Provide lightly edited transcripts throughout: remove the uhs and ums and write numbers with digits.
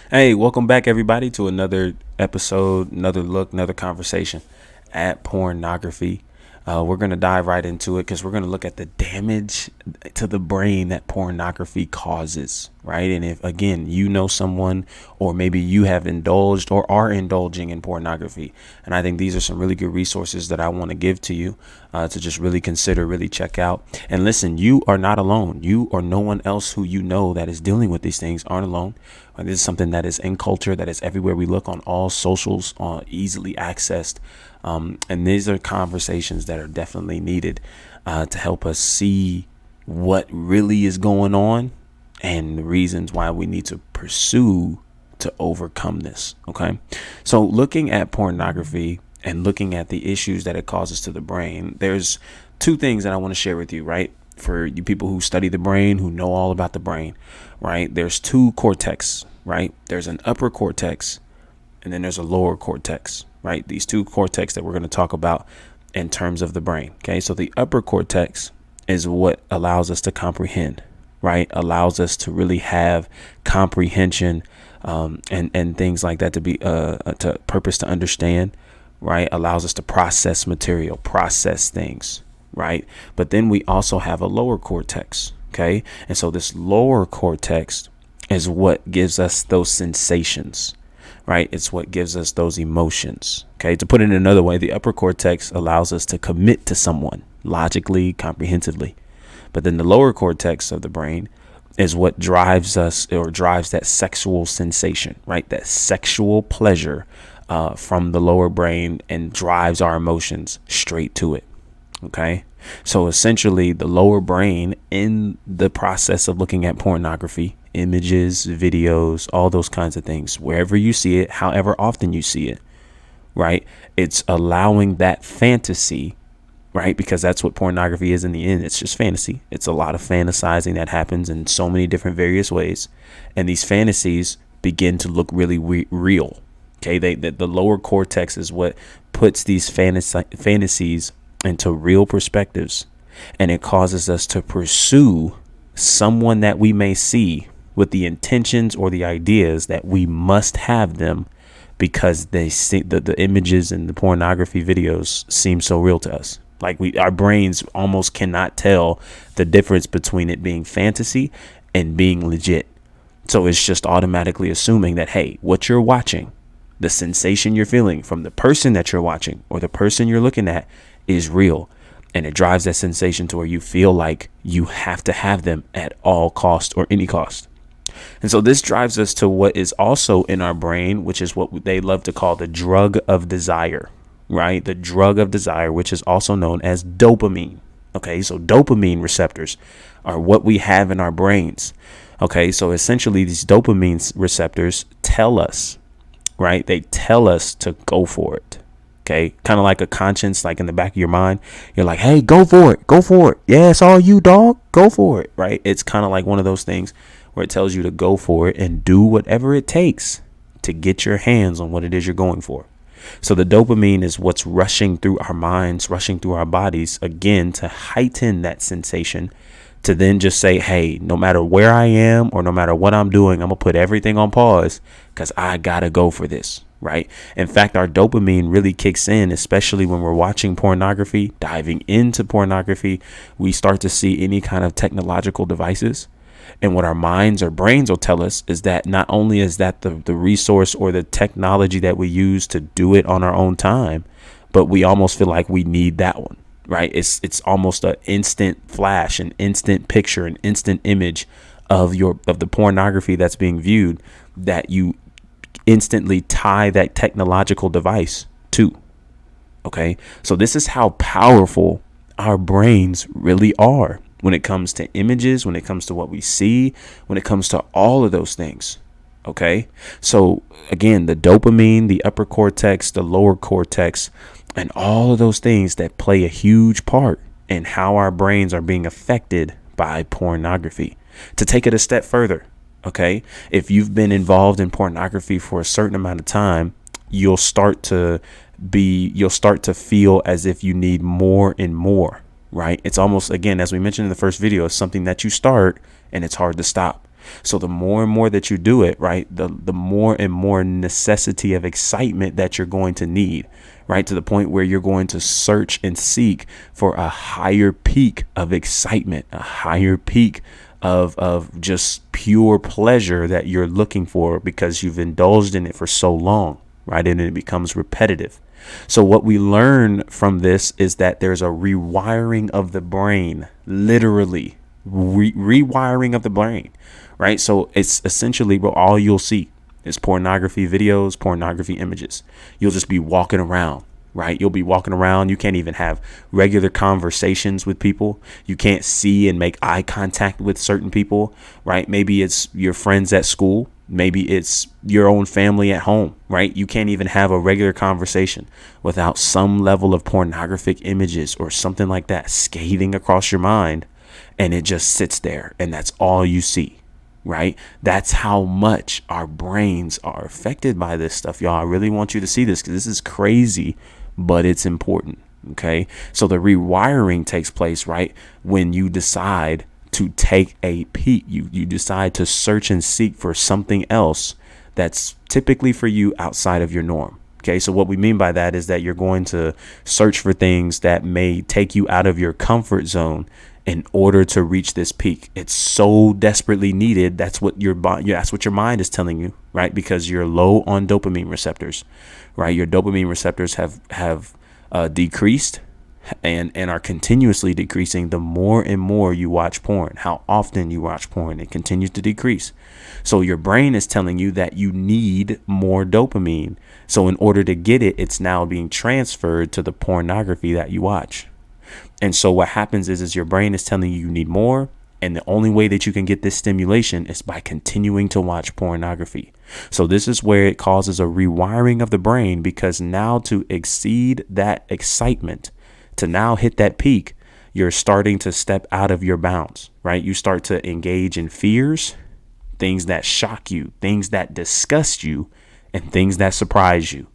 Hey, welcome back, everybody, to another episode, another look, another conversation at pornography. We're going to dive right into it because we're going to look at the damage to the brain that pornography causes, right? And if, again, you know someone, or maybe you have indulged or are indulging in pornography, and I think these are some really good resources that I want to give to you to just really consider, really check out. And listen, you are not alone. You or no one else who you know that is dealing with these things aren't alone. This is something that is in culture, that is everywhere we look, on all socials, easily accessed. And these are conversations that are definitely needed to help us see what really is going on and the reasons why we need to pursue to overcome this. Okay. So looking at pornography and looking at the issues that it causes to the brain, there's two things that I want to share with you, right? For you people who study the brain, who know all about the brain, right? There's two cortex, right? There's an upper cortex and then there's a lower cortex, right? These two cortex that we're going to talk about in terms of the brain. Okay. So the upper cortex is what allows us to comprehend, right? Allows us to really have comprehension, and things like that, to be to purpose to understand, right? Allows us to process material, process things, right? But then we also have a lower cortex. Okay. And so this lower cortex is what gives us those sensations, right? It's what gives us those emotions. Okay. To put it another way, the upper cortex allows us to commit to someone logically, comprehensively. But then the lower cortex of the brain is what drives us, or drives that sexual sensation, right? That sexual pleasure from the lower brain, and drives our emotions straight to it. Okay. So essentially, the lower brain, in the process of looking at pornography, images, videos, all those kinds of things, wherever you see it, however often you see it, right? It's allowing that fantasy, right? Because that's what pornography is in the end. It's just fantasy. It's a lot of fantasizing that happens in so many different various ways. And these fantasies begin to look really real. Okay. The lower cortex is what puts these fantasies into real perspectives. And it causes us to pursue someone that we may see with the intentions or the ideas that we must have them, because they see the images and the pornography videos seem so real to us. Like our brains almost cannot tell the difference between it being fantasy and being legit. So it's just automatically assuming that, hey, what you're watching, the sensation you're feeling from the person that you're watching or the person you're looking at, is real. And it drives that sensation to where you feel like you have to have them at all cost, or any cost. And so this drives us to what is also in our brain, which is what they love to call the drug of desire, right? The drug of desire, which is also known as dopamine. Okay, so dopamine receptors are what we have in our brains. Okay, so essentially these dopamine receptors tell us, right? They tell us to go for it. Okay, kind of like a conscience, like in the back of your mind, you're like, hey, go for it. Go for it. Yeah, it's all you, dog. Go for it. Right. It's kind of like one of those things where it tells you to go for it and do whatever it takes to get your hands on what it is you're going for. So the dopamine is what's rushing through our minds, rushing through our bodies, again, to heighten that sensation, to then just say, hey, no matter where I am or no matter what I'm doing, I'm going to put everything on pause because I got to go for this. Right. In fact, our dopamine really kicks in, especially when we're watching pornography, diving into pornography. We start to see any kind of technological devices. And what our minds or brains will tell us is that not only is that the resource or the technology that we use to do it on our own time, but we almost feel like we need that one. Right. It's almost an instant flash, an instant picture, an instant image of the pornography that's being viewed, that you instantly tie that technological device to. Okay. So this is how powerful our brains really are when it comes to images, when it comes to what we see, when it comes to all of those things. Okay. So again, the dopamine, the upper cortex, the lower cortex, and all of those things that play a huge part in how our brains are being affected by pornography. To take it a step further, okay, if you've been involved in pornography for a certain amount of time, you'll start to feel as if you need more and more, right? It's almost, again, as we mentioned in the first video, it's something that you start and it's hard to stop. So the more and more that you do it, right, the more and more necessity of excitement that you're going to need, right, to the point where you're going to search and seek for a higher peak of excitement, a higher peak of just pure pleasure that you're looking for because you've indulged in it for so long, right? And it becomes repetitive. So what we learn from this is that there's a rewiring of the brain, literally rewiring of the brain, right? So it's essentially all you'll see is pornography videos, pornography images. You'll just be walking around, right? You'll be walking around. You can't even have regular conversations with people. You can't see and make eye contact with certain people, right? Maybe it's your friends at school. Maybe it's your own family at home, right? You can't even have a regular conversation without some level of pornographic images or something like that scathing across your mind. And it just sits there and that's all you see, right? That's how much our brains are affected by this stuff, y'all. I really want you to see this because this is crazy, but it's important. Okay. So the rewiring takes place, right, when you decide to take a peek. You decide to search and seek for something else that's typically for you outside of your norm. Okay, so what we mean by that is that you're going to search for things that may take you out of your comfort zone in order to reach this peak. It's so desperately needed. That's what your mind is telling you, right? Because you're low on dopamine receptors, right? Your dopamine receptors have decreased and are continuously decreasing the more and more you watch porn. How often you watch porn, it continues to decrease. So your brain is telling you that you need more dopamine. So in order to get it, it's now being transferred to the pornography that you watch. And so what happens is your brain is telling you need more. And the only way that you can get this stimulation is by continuing to watch pornography. So this is where it causes a rewiring of the brain, because now to exceed that excitement, to now hit that peak, you're starting to step out of your bounds, right? You start to engage in fears, things that shock you, things that disgust you, and things that surprise you.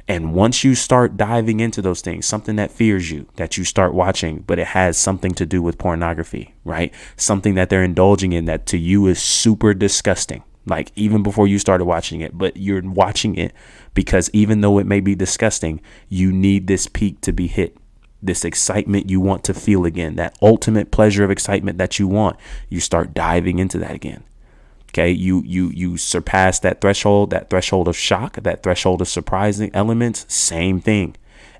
And once you start diving into those things, something that fears you, that you start watching, but it has something to do with pornography, right? Something that they're indulging in that to you is super disgusting. Like even before you started watching it, but you're watching it because even though it may be disgusting, you need this peak to be hit. This excitement you want to feel again, that ultimate pleasure of excitement that you want, you start diving into that again. Okay, you surpass that threshold of shock, that threshold of surprising elements, same thing.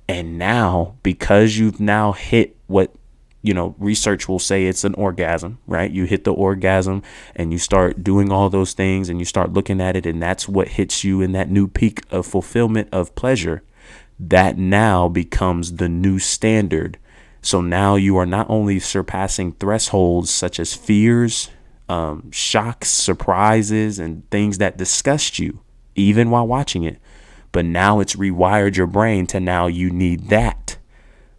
And now, because you've now hit what, research will say it's an orgasm, right? You hit the orgasm and you start doing all those things and you start looking at it, and that's what hits you in that new peak of fulfillment of pleasure. That now becomes the new standard. So now you are not only surpassing thresholds such as fears, shocks, surprises, and things that disgust you, even while watching it, but now it's rewired your brain to now you need that,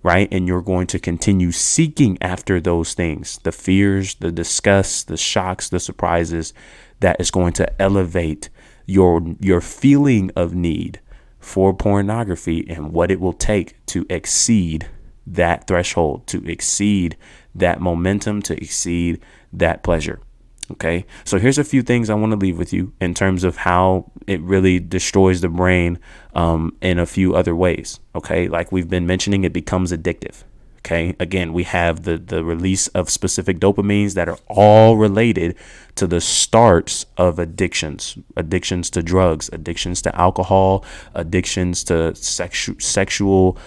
right? And you're going to continue seeking after those things, the fears, the disgust, the shocks, the surprises. That is going to elevate your feeling of need for pornography and what it will take to exceed that threshold, to exceed that momentum, to exceed that pleasure. Okay, so here's a few things I want to leave with you in terms of how it really destroys the brain in a few other ways. Okay, like we've been mentioning, it becomes addictive. Okay, again, we have the release of specific dopamines that are all related to the starts of addictions to drugs, addictions to alcohol, addictions to sexual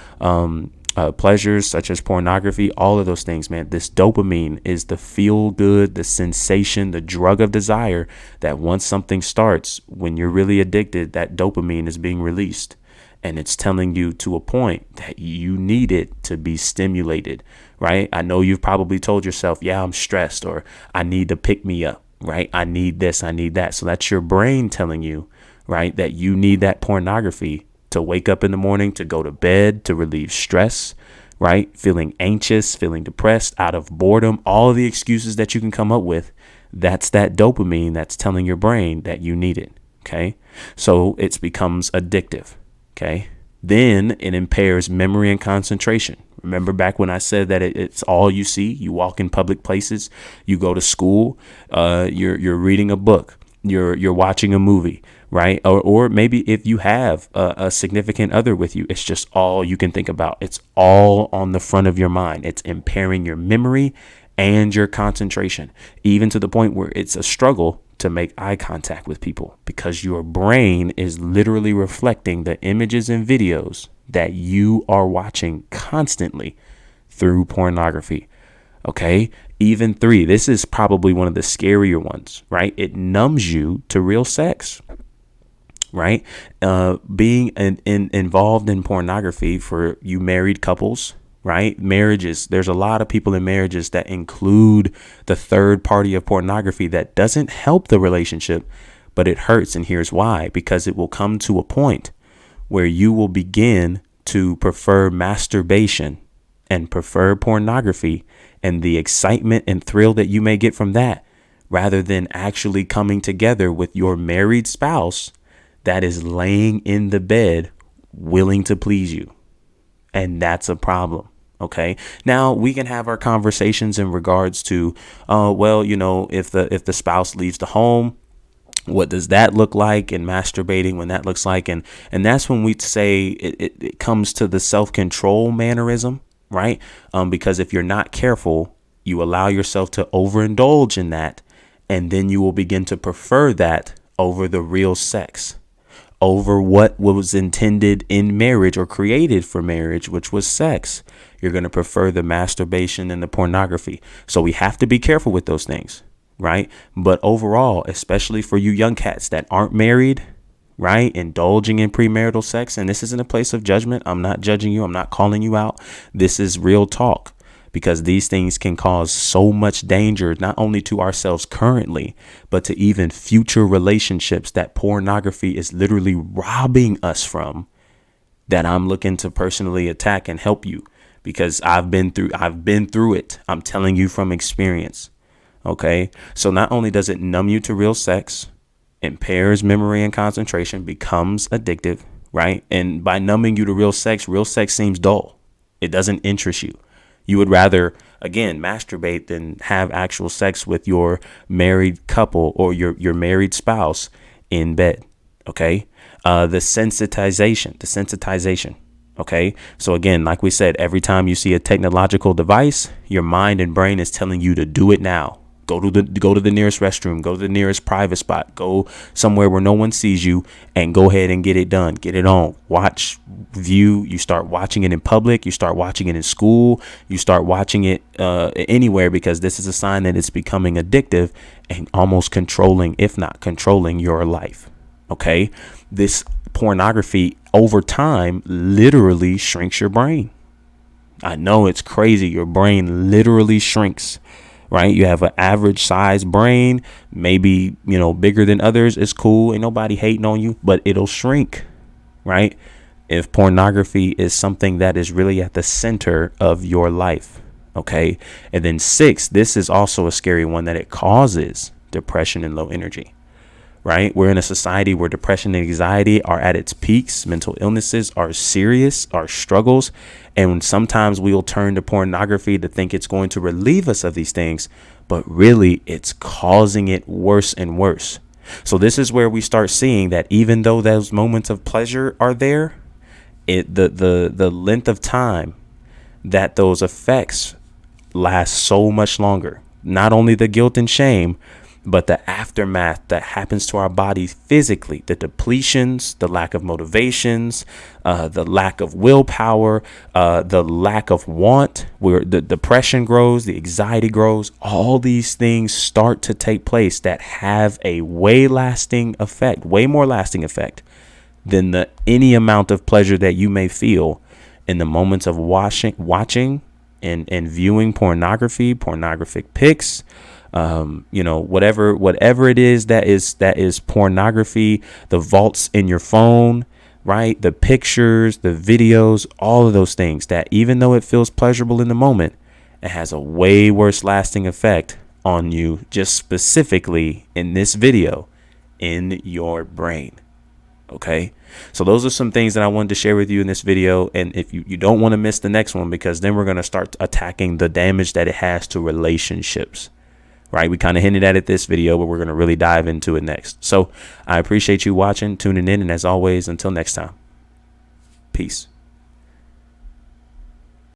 pleasures such as pornography, all of those things, man. This dopamine is the feel good, the sensation, the drug of desire that once something starts, when you're really addicted, that dopamine is being released. And it's telling you to a point that you need it to be stimulated, right? I know you've probably told yourself, yeah, I'm stressed, or I need to pick me up, right? I need this, I need that. So that's your brain telling you, right, that you need that pornography to wake up in the morning, to go to bed, to relieve stress, right? Feeling anxious, feeling depressed, out of boredom, all of the excuses that you can come up with. That's that dopamine that's telling your brain that you need it. Okay. So it becomes addictive. Okay. Then it impairs memory and concentration. Remember back when I said that it's all you see? You walk in public places, you go to school, you're reading a book, you're watching a movie, right? Or maybe if you have a significant other with you, it's just all you can think about. It's all on the front of your mind. It's impairing your memory and your concentration, even to the point where it's a struggle to make eye contact with people because your brain is literally reflecting the images and videos that you are watching constantly through pornography. Okay. Even 3, this is probably one of the scarier ones, right? It numbs you to real sex, right? Being involved in pornography for you married couples, right? Marriages, there's a lot of people in marriages that include the third party of pornography that doesn't help the relationship, but it hurts. And here's why, because it will come to a point where you will begin to prefer masturbation and prefer pornography and the excitement and thrill that you may get from that, rather than actually coming together with your married spouse that is laying in the bed willing to please you. And that's a problem. OK, now we can have our conversations in regards to, well, you know, if the spouse leaves the home, what does that look like, and masturbating when that looks like. And that's when we say it comes to the self-control mannerism. Right. Because if you're not careful, you allow yourself to overindulge in that. And then you will begin to prefer that over the real sex, over what was intended in marriage or created for marriage, which was sex. You're going to prefer the masturbation and the pornography. So we have to be careful with those things. Right. But overall, especially for you young cats that aren't married, right, indulging in premarital sex. And this isn't a place of judgment. I'm not judging you. I'm not calling you out. This is real talk, because these things can cause so much danger, not only to ourselves currently, but to even future relationships that pornography is literally robbing us from, that I'm looking to personally attack and help you, because I've been through it. I'm telling you from experience. OK, so not only does it numb you to real sex, impairs memory and concentration, becomes addictive. Right. And by numbing you to real sex seems dull. It doesn't interest you. You would rather, again, masturbate than have actual sex with your married couple or your married spouse in bed. OK, the sensitization. OK, so again, like we said, every time you see a technological device, your mind and brain is telling you to do it now. Go to the nearest restroom, go to the nearest private spot, go somewhere where no one sees you, and go ahead and get it done. Get it on. Watch, view. You start watching it in public. You start watching it in school. You start watching it anywhere, because this is a sign that it's becoming addictive and almost controlling, if not controlling, your life. OK, this pornography over time literally shrinks your brain. I know it's crazy. Your brain literally shrinks. Right. You have an average size brain, maybe, you know, bigger than others. It's cool. Ain't nobody hating on you, but it'll shrink. Right. If pornography is something that is really at the center of your life. OK. And then 6, this is also a scary one, that it causes depression and low energy. Right. We're in a society where depression and anxiety are at its peaks. Mental illnesses are serious, are struggles. And sometimes we'll turn to pornography to think it's going to relieve us of these things. But really, it's causing it worse and worse. So this is where we start seeing that even though those moments of pleasure are there, the length of time that those effects last so much longer. Not only the guilt and shame, but the aftermath that happens to our bodies physically, the depletions, the lack of motivations, the lack of willpower, the lack of want, where the depression grows, the anxiety grows. All these things start to take place that have a way more lasting effect than any amount of pleasure that you may feel in the moments of watching and viewing pornographic pics. Whatever it is that is pornography, the vaults in your phone, right? The pictures, the videos, all of those things that, even though it feels pleasurable in the moment, it has a way worse lasting effect on you, just specifically in this video, in your brain. Okay. So those are some things that I wanted to share with you in this video. And if you don't want to miss the next one, because then we're going to start attacking the damage that it has to relationships. Right. We kind of hinted at it this video, but we're going to really dive into it next. So I appreciate you watching, tuning in. And as always, until next time, peace.